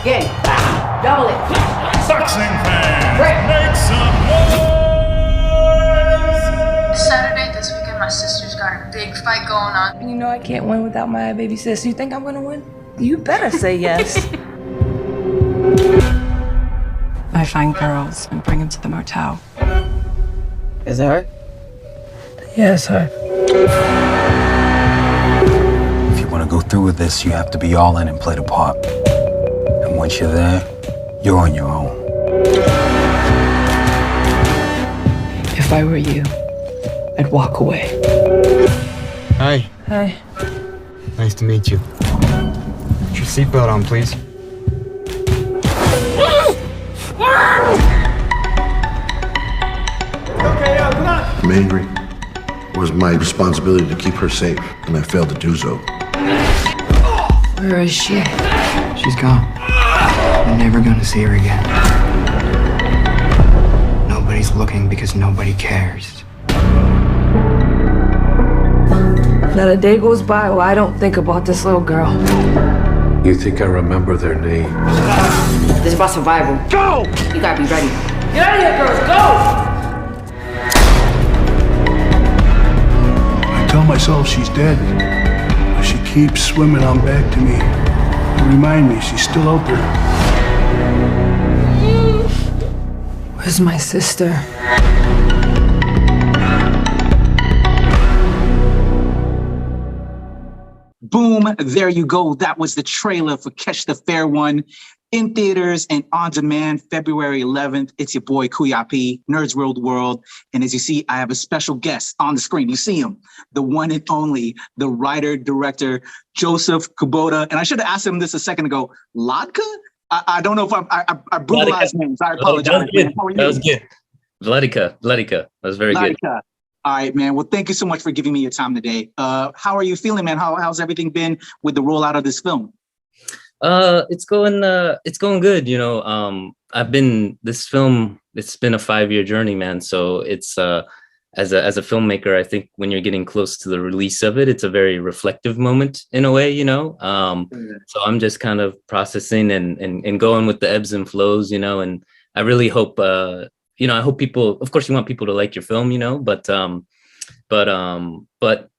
Again. Double it. Boxing fans, Great. make some noise! Saturday this weekend, my sister's got a big fight going on. You know I can't win without my baby sis. You think I'm gonna win? You better say yes. I find girls and bring them to the motel. Is it her? Yeah, it's her. If you want to go through with this, you have to be all in and play the part. And once you're there, you're on your own. If I were you, I'd walk away. Hi, Hi. nice to meet you. Put your seatbelt on, please. I'm angry. It was my responsibility to keep her safe, and I failed to do so. Where is she? She's gone. I'm never gonna see her again. Nobody's looking because nobody cares. Not a day goes by where I don't think about this little girl. You think I remember their names? This is about survival. Go! You gotta be ready. Get out of here, girls! Go! I tell myself she's dead, but she keeps swimming on back to me to remind me she's still out there. Where's my sister? Boom, there you go. That was the trailer for Catch the Fair One in theaters and on demand February 11th. It's your boy Kuya P, Nerds World. And as you see, I have a special guest on the screen. You see him, the one and only, the writer, director, Josef Kubota. And I should have asked him this a second ago. Wladyka? I don't know if I brutalized names. I apologize. That was good. Wladyka. That was very good. All right, man. Well, thank you so much for giving me your time today. How are you feeling, man? How's everything been with the rollout of this film? It's going good. You know, this film, it's been a 5-year journey, man. So it's, as a filmmaker, I think when you're getting close to the release of it, it's a very reflective moment in a way, you know? So I'm just kind of processing and going with the ebbs and flows, you know, and I really hope, you know, I hope people, of course you want people to like your film, you know, but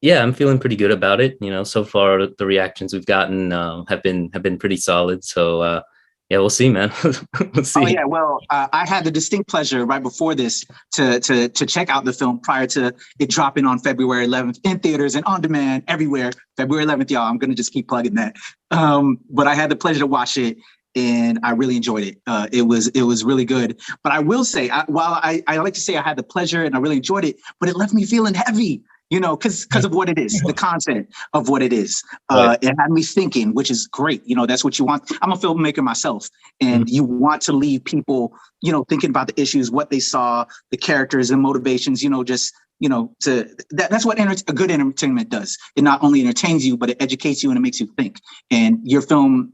yeah, I'm feeling pretty good about it. You know, so far the reactions we've gotten have been pretty solid. So yeah, we'll see, man. We'll see. Oh yeah, well, I had the distinct pleasure right before this to check out the film prior to it dropping on February 11th in theaters and on demand everywhere. February 11th, y'all. I'm gonna just keep plugging that. But I had the pleasure to watch it, and I really enjoyed it. It was really good. But I will say, while I like to say I had the pleasure and I really enjoyed it, but it left me feeling heavy, you know, because of what it is, the content of what it is. It had me thinking, which is great. You know, that's what you want. I'm a filmmaker myself, and you want to leave people, you know, thinking about the issues, what they saw, the characters and motivations, you know, just, you know, that's what a good entertainment does. It not only entertains you, but it educates you and it makes you think. And your film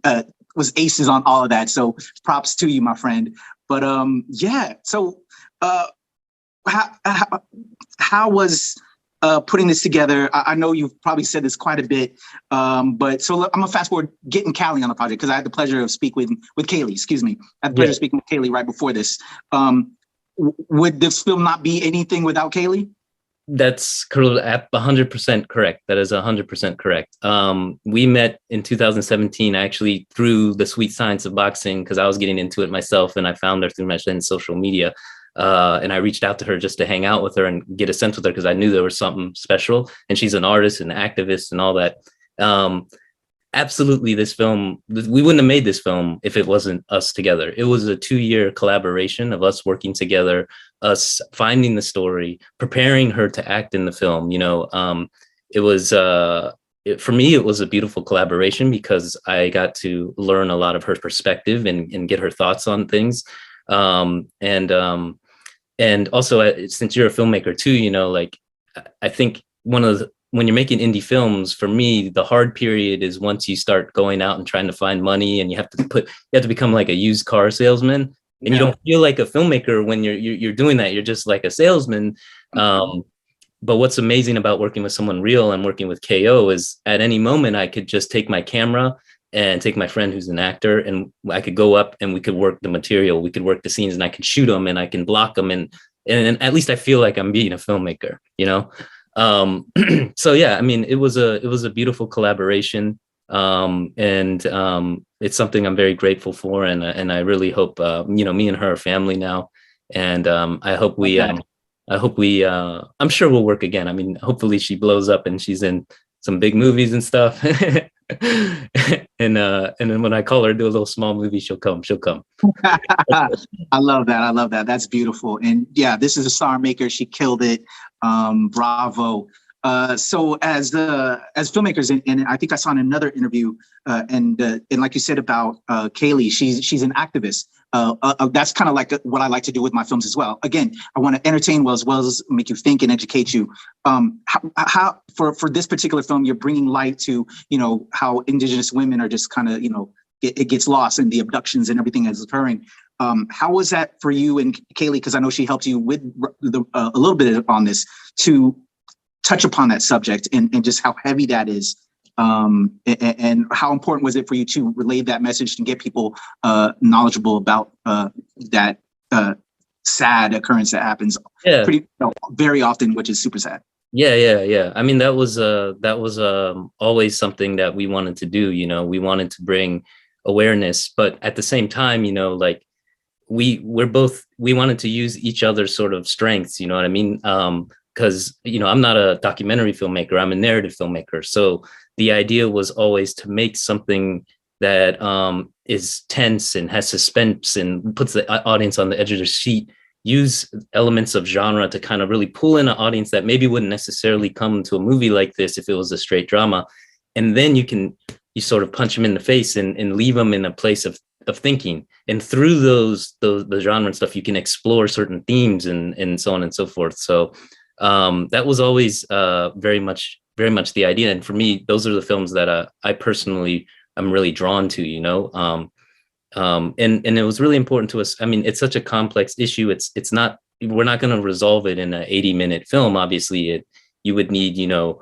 was aces on all of that. So props to you, my friend. But yeah, so how was putting this together? I know you've probably said this quite a bit, but so I'm gonna fast forward getting Callie on the project because I had the pleasure of speaking with Kaylee, excuse me. I had the pleasure of speaking with Kaylee right before this. Would this film not be anything without Kaylee? That's 100% correct. That is 100% correct. We met in 2017, actually through the sweet science of boxing, because I was getting into it myself and I found her through my social media. And I reached out to her just to hang out with her and get a sense with her because I knew there was something special. And she's an artist and an activist and all that. Absolutely, this film, we wouldn't have made this film if it wasn't us together. It was a 2-year collaboration of us working together, us finding the story, preparing her to act in the film. You know, it was, for me, it was a beautiful collaboration because I got to learn a lot of her perspective and get her thoughts on things. And also, since you're a filmmaker too, you know, like, I think when you're making indie films, for me, the hard period is once you start going out and trying to find money and you have to become like a used car salesman, and you don't feel like a filmmaker when you're doing that. You're just like a salesman. But what's amazing about working with someone real and working with KO is at any moment I could just take my camera and take my friend who's an actor, and I could go up and we could work the material, we could work the scenes, and I can shoot them and I can block them, and at least I feel like I'm being a filmmaker, you know. So yeah, I mean, it was a beautiful collaboration, and it's something I'm very grateful for, and I really hope you know, me and her are family now, and I hope we I'm sure we'll work again. I mean, hopefully she blows up and she's in some big movies and stuff. And then when I call her to do a little small movie, she'll come. I love that. I love that. That's beautiful. And yeah, this is a star maker. She killed it. Bravo. So as filmmakers, and I think I saw in another interview, and like you said about Kaylee, she's an activist. That's kind of like what I like to do with my films as well. Again, I want to entertain as well as make you think and educate you. How for this particular film, you're bringing light to, you know, how Indigenous women are just kind of, you know, it gets lost in the abductions and everything that's occurring. How was that for you and Kaylee? Because I know she helped you with a little bit on this to touch upon that subject and just how heavy that is. And how important was it for you to relay that message and get people knowledgeable about that sad occurrence that happens very often, which is super sad. Yeah. I mean, that was always something that we wanted to do. You know, we wanted to bring awareness, but at the same time, you know, like we wanted to use each other's sort of strengths. You know what I mean? Because, you know, I'm not a documentary filmmaker, I'm a narrative filmmaker. So the idea was always to make something that is tense and has suspense and puts the audience on the edge of their seat, use elements of genre to kind of really pull in an audience that maybe wouldn't necessarily come to a movie like this if it was a straight drama. And then you sort of punch them in the face and leave them in a place of thinking. And through the genre and stuff, you can explore certain themes and so on and so forth. So that was always very much the idea. And for me, those are the films that I personally am really drawn to, you know. And it was really important to us. I mean, it's such a complex issue. It's not, we're not going to resolve it in an 80-minute film. Obviously, you would need, you know,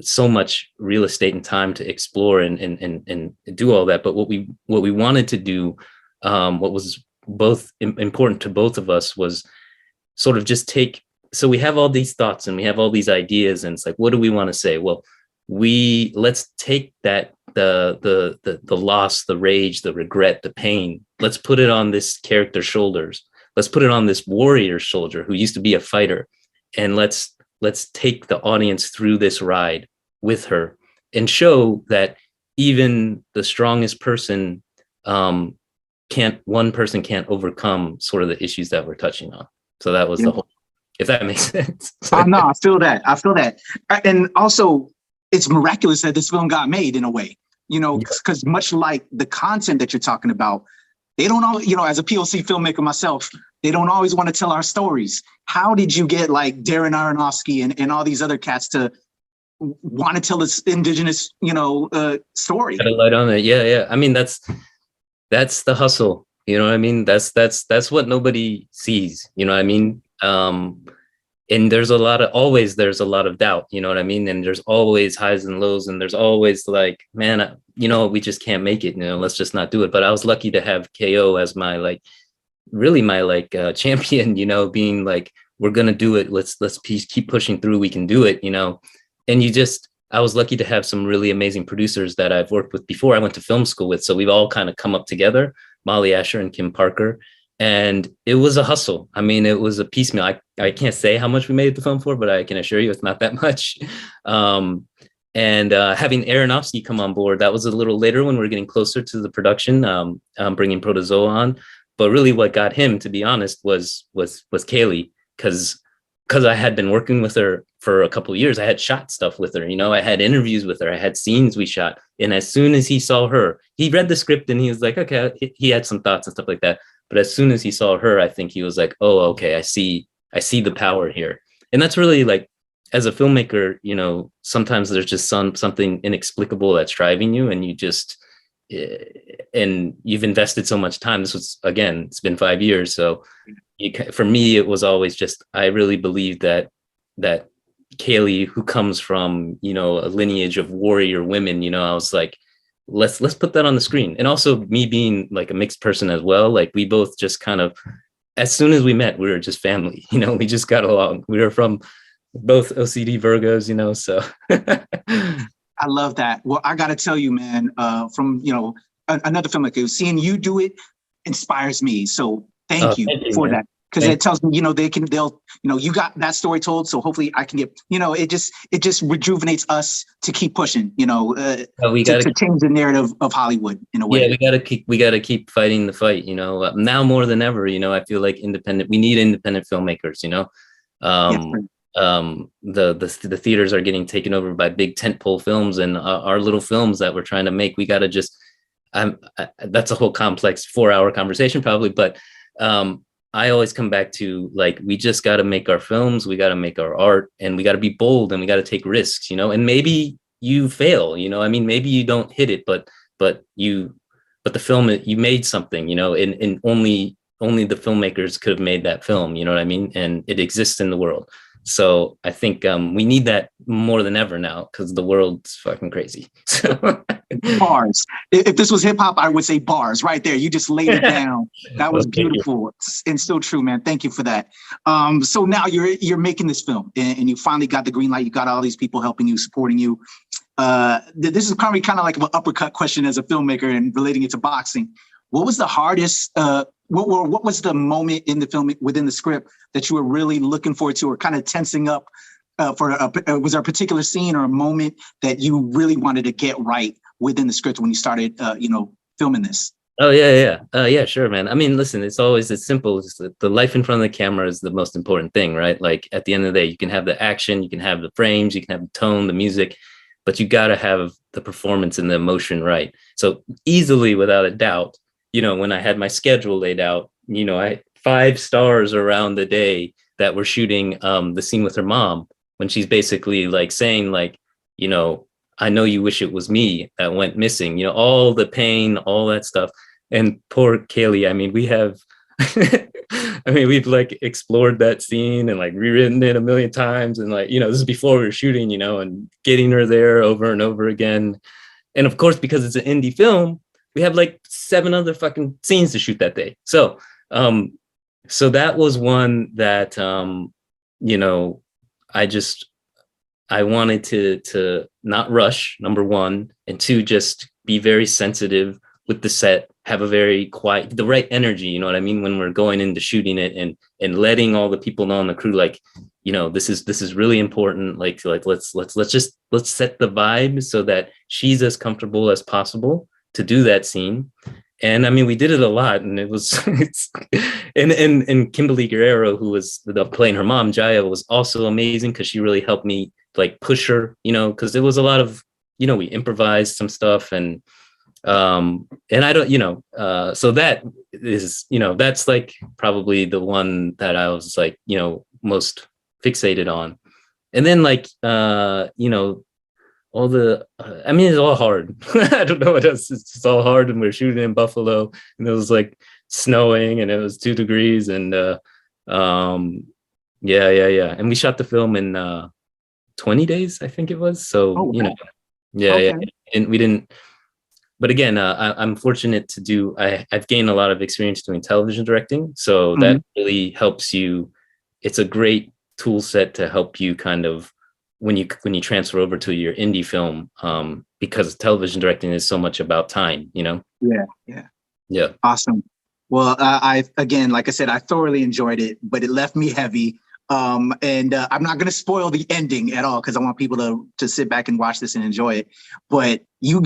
so much real estate and time to explore and do all that. But what we wanted to do, what was both important to both of us, was sort of just so we have all these thoughts and we have all these ideas, and it's like, what do we want to say? Well, let's take that, the loss, the rage, the regret, the pain, let's put it on this character's shoulders. Let's put it on this warrior soldier who used to be a fighter, and let's take the audience through this ride with her and show that even the strongest person one person can't overcome sort of the issues that we're touching on. So that was the whole, if that makes sense. No, I feel that. And also, it's miraculous that this film got made in a way, you know, because much like the content that you're talking about, they don't always, you know, as a POC filmmaker myself, they don't always want to tell our stories. How did you get like Darren Aronofsky and all these other cats to want to tell this Indigenous, you know, story? Got a light on it. Yeah. I mean, that's the hustle. You know what I mean? That's what nobody sees. You know what I mean? And there's a lot of doubt, you know what I mean? And there's always highs and lows, and there's always like, man, you know, we just can't make it, you know, let's just not do it. But I was lucky to have KO as my champion, you know, being like, we're going to do it. Let's keep pushing through. We can do it, you know? And I was lucky to have some really amazing producers that I've worked with before I went to film school with. So we've all kind of come up together, Molly Asher and Kim Parker. And it was a hustle. I mean, it was a piecemeal. I can't say how much we made the film for, but I can assure you it's not that much. And having Aronofsky come on board, that was a little later when we were getting closer to the production, bringing Protozoa on. But really what got him, to be honest, was Kaylee, because I had been working with her for a couple of years. I had shot stuff with her, you know, I had interviews with her, I had scenes we shot. And as soon as he saw her, he read the script and he was like, okay, he had some thoughts and stuff like that. But as soon as he saw her, I think he was like, oh, okay, I see the power here. And that's really like, as a filmmaker, you know, sometimes there's just something inexplicable that's driving you, and you just, and you've invested so much time. This was, again, it's been 5 years. So for me, it was always just, I really believed that Kaylee, who comes from, you know, a lineage of warrior women, you know, I was like, let's put that on the screen. And also me being like a mixed person as well, like we both just kind of, as soon as we met, we were just family, you know, we just got along. We were from both OCD Virgos, you know, so. I love that. Well, I got to tell you, man, from, you know, another filmmaker, seeing you do it inspires me. So thank you for that. Because it tells me, you know, they'll, you know, you got that story told. So hopefully I can get, you know, it just rejuvenates us to keep pushing, you know, to change the narrative of Hollywood in a way. Yeah, we gotta keep fighting the fight, you know, now more than ever, you know, I feel like we need independent filmmakers, you know. The theaters are getting taken over by big tentpole films, and our little films that we're trying to make, we gotta just, that's a whole complex 4-hour conversation probably, but I always come back to, like, we just got to make our films, we got to make our art, and we got to be bold, and we got to take risks, you know, and maybe you fail, you know, I mean, maybe you don't hit it, but the film, you made something, you know, and only the filmmakers could have made that film, you know what I mean? And it exists in the world. So I think we need that more than ever now, because the world's fucking crazy. Bars. If this was hip hop, I would say bars right there. You just laid it down. That was beautiful and still true, man. Thank you for that. So now you're making this film, and you finally got the green light. You got all these people helping you, supporting you. This is probably kind of like an uppercut question as a filmmaker and relating it to boxing. What was the hardest? What was the moment in the film within the script that you were really looking forward to, or kind of tensing up was there a particular scene or a moment that you really wanted to get right within the script when you started, you know, filming this? Oh yeah, sure, man. I mean, listen, it's always as simple as the life in front of the camera is the most important thing, right? Like at the end of the day, you can have the action, you can have the frames, you can have the tone, the music, but you got to have the performance and the emotion right. So easily, without a doubt, you know, when I had my schedule laid out, you know, I had 5 stars around the day that were shooting the scene with her mom, when she's basically like saying, like, you know, I know you wish it was me that went missing, you know, all the pain, all that stuff. And poor Kaylee, I mean, we've like explored that scene and like rewritten it a million times. And like, you know, this is before we were shooting, you know, and getting her there over and over again. And of course, because it's an indie film, we have like 7 other fucking scenes to shoot that day. So, so that was one that, you know, I wanted to not rush, number 1, and 2, just be very sensitive with the set, have a very quiet, the right energy, you know what I mean, when we're going into shooting it, and letting all the people know on the crew, like, you know, this is really important. Like let's set the vibe so that she's as comfortable as possible to do that scene. And I mean, we did it a lot, and it was, and Kimberly Guerrero, who was playing her mom, Jaya, was also amazing, because she really helped me like push her, you know, because there was a lot of, you know, we improvised some stuff, and I don't, you know, so that is, you know, that's like probably the one that I was like, you know, most fixated on. And then like, you know, all the, I mean, it's all hard. I don't know what else. It's just all hard. And we're shooting in Buffalo, and it was like snowing, and it was 2 degrees, and yeah. And we shot the film in 20 days, I think it was. So, you know, yeah. And we didn't, but again, I'm fortunate to do, I've gained a lot of experience doing television directing. So that really helps you. It's a great tool set to help you kind of, when you transfer over to your indie film, because television directing is so much about time, you know? Yeah. Awesome. Well, I again, like I said, I thoroughly enjoyed it, but it left me heavy. And I'm not going to spoil the ending at all, because I want people to sit back and watch this and enjoy it. But you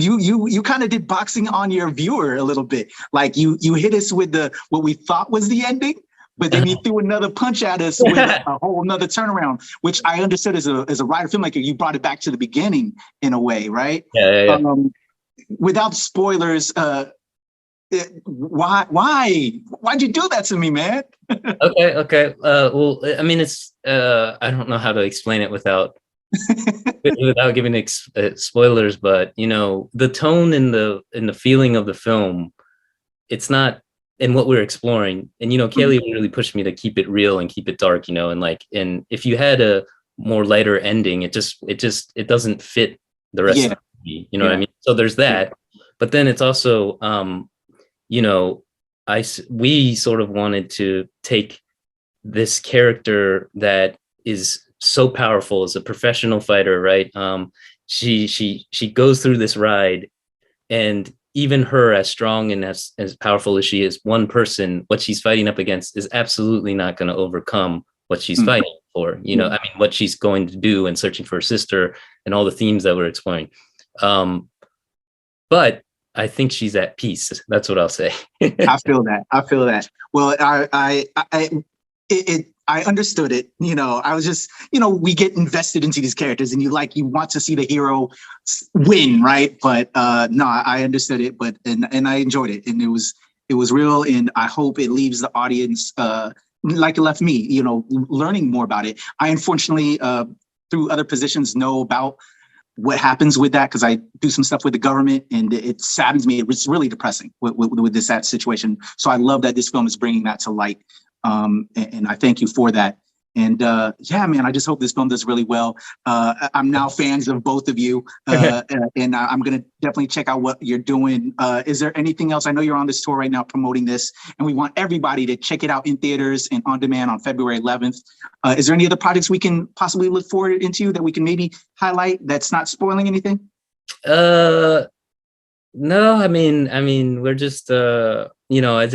kind of did boxing on your viewer a little bit. Like you hit us with what we thought was the ending, but then you threw another punch at us with a whole nother turnaround, which I understood as a writer filmmaker, you brought it back to the beginning in a way, right? Yeah. Without spoilers, why'd you do that to me, man? Okay. Well, I mean, it's I don't know how to explain it without giving spoilers, but you know, the tone and the feeling of the film, it's not in what we're exploring. And you know, Kaylee really pushed me to keep it real and keep it dark, you know, and if you had a more lighter ending, it doesn't fit the rest of the movie, you know what I mean? So there's that. but then it's also, you know, we sort of wanted to take this character that is so powerful as a professional fighter, right? She goes through this ride, and even her, as strong and as powerful as she is, one person, what she's fighting up against is absolutely not going to overcome what she's fighting for. You know, I mean, what she's going to do and searching for her sister and all the themes that we're exploring. But I think she's at peace. That's what I'll say. I feel that. I feel that. Well, I understood it. You know, I was just, you know, we get invested into these characters, and you want to see the hero win, right? But no, I understood it, but and I enjoyed it, and it was real, and I hope it leaves the audience like it left me, you know, learning more about it. I unfortunately, through other positions, know about what happens with that, because I do some stuff with the government, and it saddens me. It's really depressing with this situation. So I love that this film is bringing that to light. And I thank you for that. And yeah, man, I just hope this film does really well. I'm now fans of both of you, and I'm going to definitely check out what you're doing. Is there anything else? I know you're on this tour right now promoting this, and we want everybody to check it out in theaters and on demand on February 11th. Is there any other projects we can possibly look forward into that we can maybe highlight that's not spoiling anything? No, I mean, we're just, you know,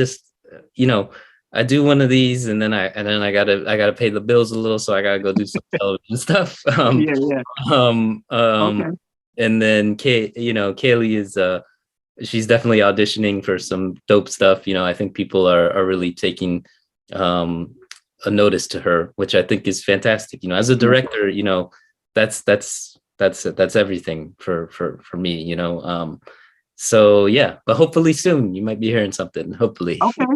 you know, I do one of these, and then I gotta pay the bills a little, so I gotta go do some television stuff. Okay. And then Kaylee is she's definitely auditioning for some dope stuff. You know, I think people are really taking a notice to her, which I think is fantastic. You know, as a director, you know, that's everything for me. You know, so yeah, but hopefully soon you might be hearing something. Hopefully. Okay.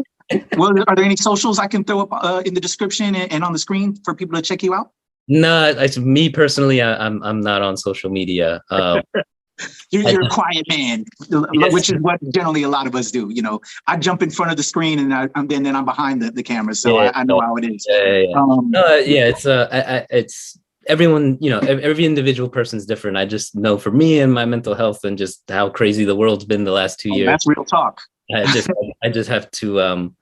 Well, are there any socials I can throw up in the description and on the screen for people to check you out? No, me personally, I'm not on social media. You're a quiet man, which is what generally a lot of us do. You know, I jump in front of the screen, and then I'm behind the camera, so I know how it is. It's everyone. You know, every individual person's different. I just know for me and my mental health, and just how crazy the world's been the last 2 years. That's real talk. I just have to,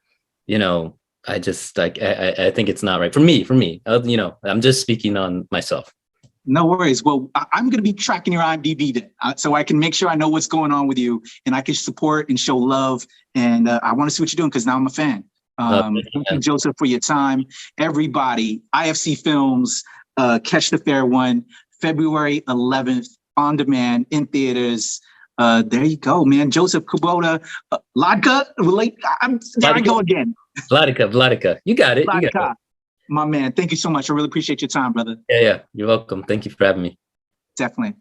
you know, I think it's not right for me. You know, I'm just speaking on myself. No worries. Well, I'm going to be tracking your IMDb then, so I can make sure I know what's going on with you, and I can support and show love. And I want to see what you're doing, because now I'm a fan. Thank you, Joseph, for your time. Everybody, IFC Films, catch the fair one, February 11th, on demand, in theaters. There you go, man. Josef Kubota Wladyka. There I go again. Wladyka. You got it. Wladyka. My man, thank you so much. I really appreciate your time, brother. Yeah. You're welcome. Thank you for having me. Definitely.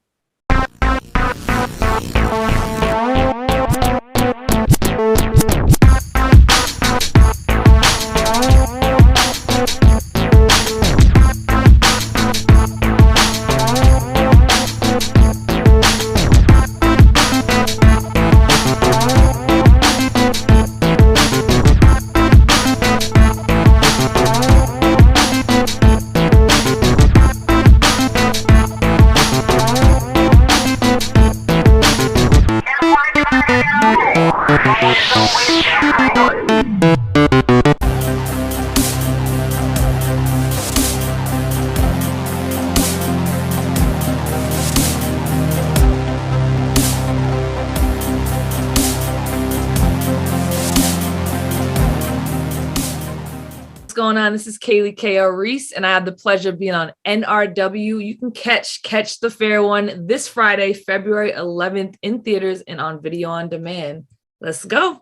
Going on? This is Kaylee K.O. Reese, and I have the pleasure of being on NRW. You can catch the fair one this Friday, February 11th, in theaters and on video on demand. Let's go.